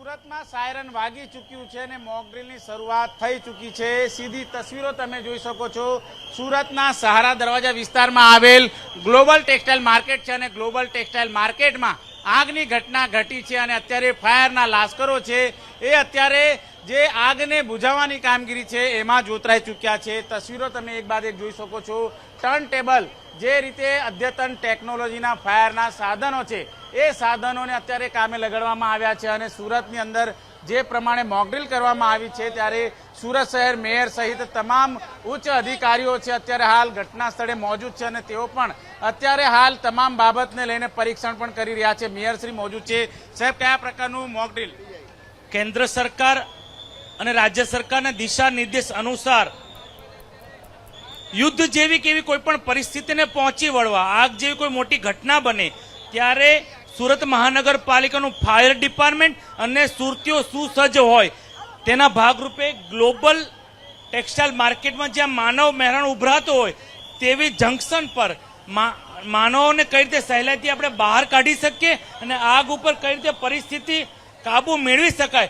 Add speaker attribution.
Speaker 1: સુરતમાં સાયરન વાગી ચૂક્યું છે અને મોકડ્રીલની શરૂઆત થઈ ચૂકી છે। સીધી તસવીરો તમે જોઈ શકો છો। સુરતના સહારા દરવાજા વિસ્તારમાં આવેલ ગ્લોબલ ટેક્સટાઇલ માર્કેટ છે અને ગ્લોબલ ટેક્સટાઇલ માર્કેટમાં આગની ઘટના ઘટી છે અને અત્યારે ફાયરના લાશ્કરો છે એ અત્યારે જે આગને બુઝાવવાની કામગીરી છે એમાં જોતરાઈ ચૂક્યા છે। તસવીરો તમે એક બાદ એક જોઈ શકો છો। ટર્ન ટેબલ જે રીતે અદ્યતન ટેકનોલોજીના ફાયરના સાધનો છે એ સાધનોને અત્યારે કામે લગાડવામાં આવ્યા છે અને સુરતની અંદર જે પ્રમાણે મોકડ્રીલ કરવામાં આવી છે ત્યારે સુરત શહેર મેયર સહિત તમામ ઉચ્ચ અધિકારીઓ છે અત્યારે હાલ ઘટના સ્થળે મોજૂદ છે અને તેઓ પણ અત્યારે હાલ તમામ બાબતને લઈને પરીક્ષણ પણ કરી રહ્યા છે। મેયર શ્રી મોજૂદ છે। સાહેબ, કયા પ્રકારનું મોકડ્રીલ?
Speaker 2: કેન્દ્ર સરકાર અને રાજ્ય સરકારના દિશા નિર્દેશ અનુસાર યુદ્ધ જેવી કેવી કોઈ પણ પરિસ્થિતિને પહોંચી વળવા, આગ જેવી કોઈ મોટી ઘટના બને ત્યારે સુરત મહાનગરપાલિકાનું ફાયર ડિપાર્ટમેન્ટ અને સુરતીઓ સુસજ્જ હોય તેના ભાગરૂપે ગ્લોબલ ટેક્સટાઇલ માર્કેટમાં જ્યાં માનવ મહેરાણ ઉભરાતો હોય તેવી જંકશન પર માનવોને કઈ રીતે સહેલાઈથી આપણે બહાર કાઢી શકીએ અને આગ ઉપર કઈ રીતે પરિસ્થિતિ કાબુ મેળવી શકાય